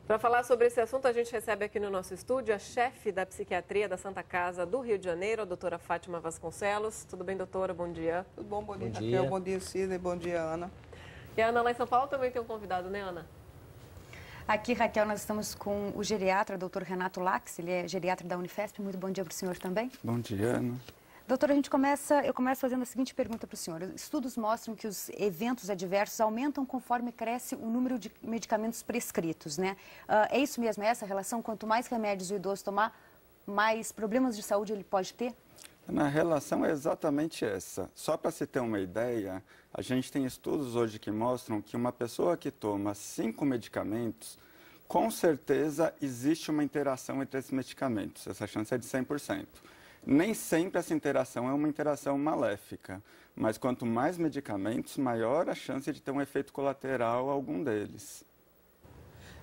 Para falar sobre esse assunto, a gente recebe aqui no nosso estúdio a chefe da psiquiatria da Santa Casa do Rio de Janeiro, a doutora Fátima Vasconcelos. Tudo bem, doutora? Bom dia. Tudo bom? Bom dia, Bom Raquel. dia. Bom dia, Cida. Bom dia, Ana. E a Ana lá em São Paulo também tem um convidado, né, Ana? Aqui, Raquel, nós estamos com o geriatra, doutor Renato Lax, ele é geriatra da Unifesp. Muito bom dia para o senhor também. Bom dia, Ana. Doutora, eu começo fazendo a seguinte pergunta para o senhor. Estudos mostram que os eventos adversos aumentam conforme cresce o número de medicamentos prescritos, né? É isso mesmo, é essa relação? Quanto mais remédios o idoso tomar, mais problemas de saúde ele pode ter? A relação é exatamente essa. Só para se ter uma ideia, a gente tem estudos hoje que mostram que uma pessoa que toma 5 medicamentos, com certeza existe uma interação entre esses medicamentos. Essa chance é de 100%. Nem sempre essa interação é uma interação maléfica, mas quanto mais medicamentos, maior a chance de ter um efeito colateral a algum deles.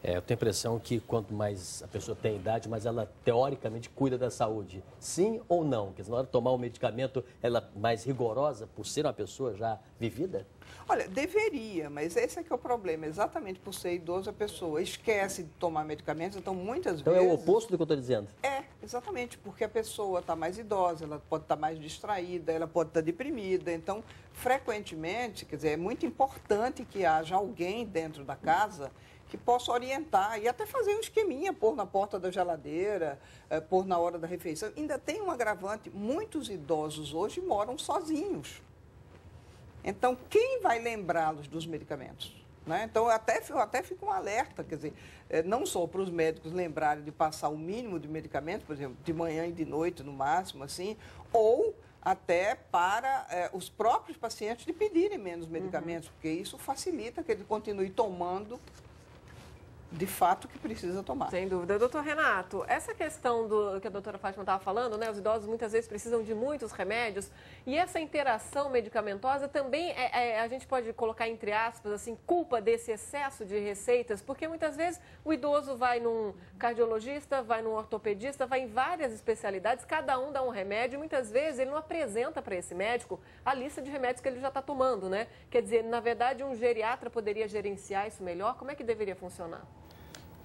Eu tenho a impressão que quanto mais a pessoa tem idade, mais ela teoricamente cuida da saúde. Sim ou não? Quer dizer, na hora de tomar um medicamento, ela é mais rigorosa por ser uma pessoa já vivida? Olha, deveria, mas esse é que é o problema. Exatamente por ser idoso, a pessoa esquece de tomar medicamentos, então muitas Então vezes... é o oposto do que eu estou dizendo. Exatamente, porque a pessoa está mais idosa, ela pode estar mais distraída, ela pode estar deprimida. Então, frequentemente, quer dizer, é muito importante que haja alguém dentro da casa que possa orientar e até fazer um esqueminha, pôr na porta da geladeira, pôr na hora da refeição. Ainda tem um agravante, muitos idosos hoje moram sozinhos. Então, quem vai lembrá-los dos medicamentos? Né? Então, eu até fico um alerta, quer dizer, não só para os médicos lembrarem de passar o mínimo de medicamentos, por exemplo, de manhã e de noite, no máximo, assim, ou até para os próprios pacientes de pedirem menos medicamentos, porque isso facilita que ele continue tomando de fato que precisa tomar. Sem dúvida. Doutor Renato, essa questão do que a doutora Fátima estava falando, né? Os idosos muitas vezes precisam de muitos remédios e essa interação medicamentosa também a gente pode colocar entre aspas, assim, culpa desse excesso de receitas, porque muitas vezes o idoso vai num cardiologista, vai num ortopedista, vai em várias especialidades, cada um dá um remédio e muitas vezes ele não apresenta para esse médico a lista de remédios que ele já está tomando, né? Quer dizer, na verdade, um geriatra poderia gerenciar isso melhor? Como é que deveria funcionar?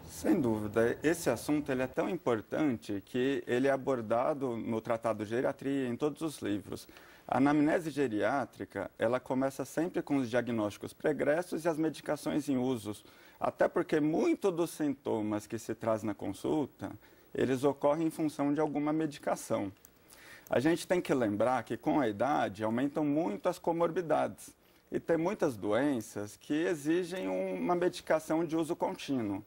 Sem dúvida, esse assunto ele é tão importante que ele é abordado no Tratado de Geriatria, em todos os livros. A anamnese geriátrica, ela começa sempre com os diagnósticos pregressos e as medicações em uso, até porque muitos dos sintomas que se traz na consulta, eles ocorrem em função de alguma medicação. A gente tem que lembrar que com a idade aumentam muito as comorbidades e tem muitas doenças que exigem uma medicação de uso contínuo.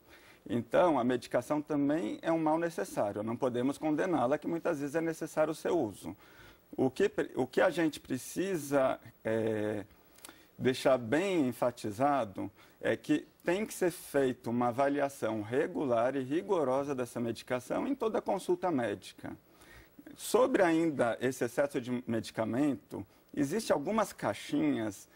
Então, a medicação também é um mal necessário, não podemos condená-la, que muitas vezes é necessário o seu uso. O que a gente precisa deixar bem enfatizado é que tem que ser feita uma avaliação regular e rigorosa dessa medicação em toda consulta médica. Sobre ainda esse excesso de medicamento, existem algumas caixinhas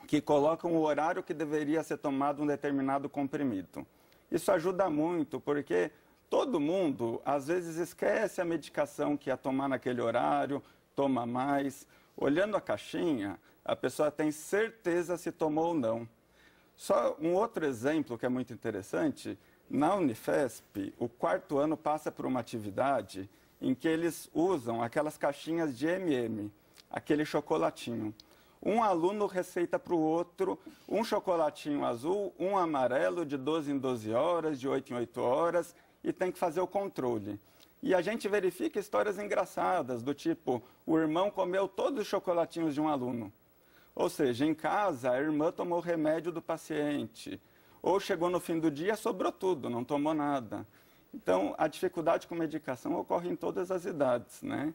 que colocam o horário que deveria ser tomado um determinado comprimido. Isso ajuda muito, porque todo mundo, às vezes, esquece a medicação que ia tomar naquele horário, toma mais. Olhando a caixinha, a pessoa tem certeza se tomou ou não. Só um outro exemplo que é muito interessante, na Unifesp, o 4º ano passa por uma atividade em que eles usam aquelas caixinhas de M&M, aquele chocolatinho. Um aluno receita para o outro um chocolatinho azul, um amarelo de 12 em 12 horas, de 8 em 8 horas, e tem que fazer o controle. E a gente verifica histórias engraçadas, do tipo, o irmão comeu todos os chocolatinhos de um aluno. Ou seja, em casa, a irmã tomou o remédio do paciente. Ou chegou no fim do dia, sobrou tudo, não tomou nada. Então, a dificuldade com medicação ocorre em todas as idades, né?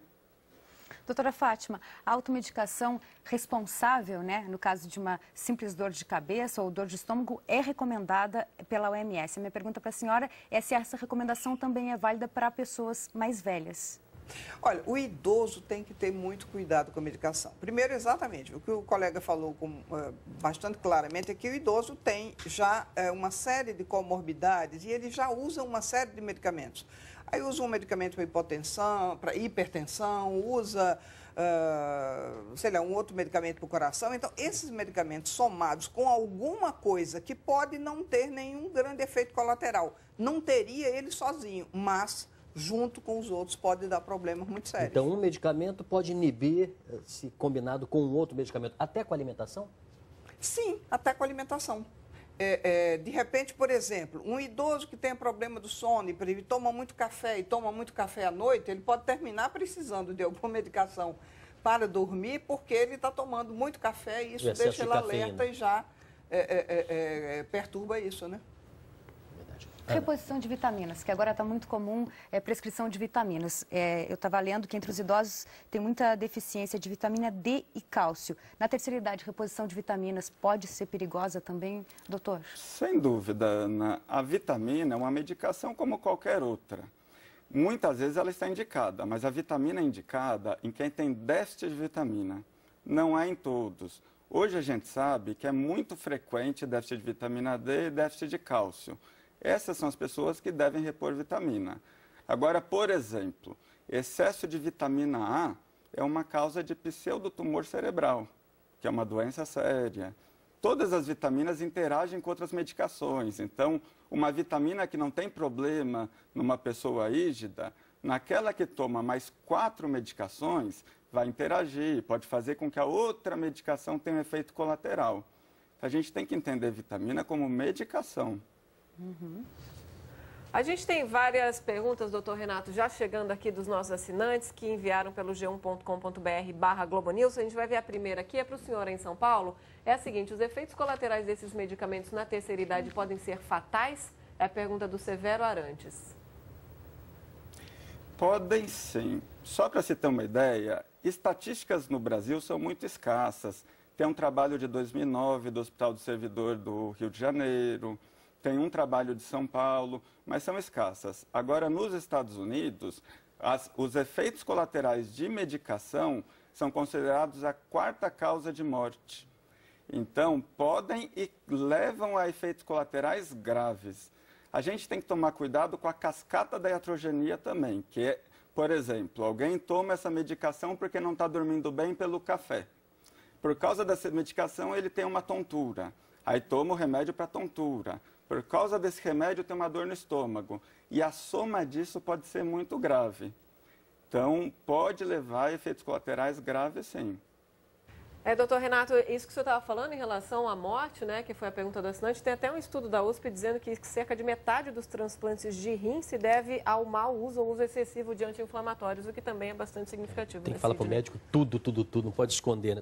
Doutora Fátima, a automedicação responsável, né, no caso de uma simples dor de cabeça ou dor de estômago, é recomendada pela OMS. A minha pergunta para a senhora é se essa recomendação também é válida para pessoas mais velhas. Olha, o idoso tem que ter muito cuidado com a medicação. Primeiro, exatamente, o que o colega falou bastante claramente é que o idoso tem já uma série de comorbidades e ele já usa uma série de medicamentos. Aí usa um medicamento para hipertensão, usa sei lá, um outro medicamento para o coração. Então, esses medicamentos somados com alguma coisa que pode não ter nenhum grande efeito colateral, não teria ele sozinho, mas junto com os outros pode dar problemas muito sérios. Então, um medicamento pode inibir, se combinado com um outro medicamento, até com a alimentação? Sim, até com a alimentação. De repente, por exemplo, um idoso que tem problema do sono e toma muito café e toma muito café à noite, ele pode terminar precisando de alguma medicação para dormir, porque ele está tomando muito café e isso deixa ele alerta e já perturba isso, né? Reposição de vitaminas, que agora está muito comum, prescrição de vitaminas. Eu estava lendo que entre os idosos tem muita deficiência de vitamina D e cálcio. Na terceira idade, reposição de vitaminas pode ser perigosa também, doutor? Sem dúvida, Ana. A vitamina é uma medicação como qualquer outra. Muitas vezes ela está indicada, mas a vitamina é indicada em quem tem déficit de vitamina. Não é em todos. Hoje a gente sabe que é muito frequente déficit de vitamina D e déficit de cálcio. Essas são as pessoas que devem repor vitamina. Agora, por exemplo, excesso de vitamina A é uma causa de pseudotumor cerebral, que é uma doença séria. Todas as vitaminas interagem com outras medicações. Então, uma vitamina que não tem problema numa pessoa rígida, naquela que toma mais 4 medicações, vai interagir, pode fazer com que a outra medicação tenha um efeito colateral. A gente tem que entender a vitamina como medicação. A gente tem várias perguntas, doutor Renato, já chegando aqui dos nossos assinantes que enviaram pelo g1.com.br/Globo News. A gente vai ver a primeira aqui, é para o senhor em São Paulo. É a seguinte: os efeitos colaterais desses medicamentos na terceira idade podem ser fatais? É a pergunta do Severo Arantes. Podem sim. Só para se ter uma ideia, estatísticas no Brasil são muito escassas. Tem um trabalho de 2009 do Hospital do Servidor do Rio de Janeiro, tem um trabalho de São Paulo, mas são escassas. Agora, nos Estados Unidos, os efeitos colaterais de medicação são considerados a 4ª causa de morte. Então, podem e levam a efeitos colaterais graves. A gente tem que tomar cuidado com a cascata da iatrogenia também, que é, por exemplo, alguém toma essa medicação porque não está dormindo bem pelo café. Por causa dessa medicação, ele tem uma tontura. Aí toma o remédio para tontura. Por causa desse remédio, tem uma dor no estômago. E a soma disso pode ser muito grave. Então, pode levar a efeitos colaterais graves, sim. Doutor Renato, isso que o senhor estava falando em relação à morte, né, que foi a pergunta do assinante, tem até um estudo da USP dizendo que cerca de metade dos transplantes de rim se deve ao mau uso ou uso excessivo de anti-inflamatórios, o que também é bastante significativo. Tem que falar para o médico tudo, não pode esconder, né?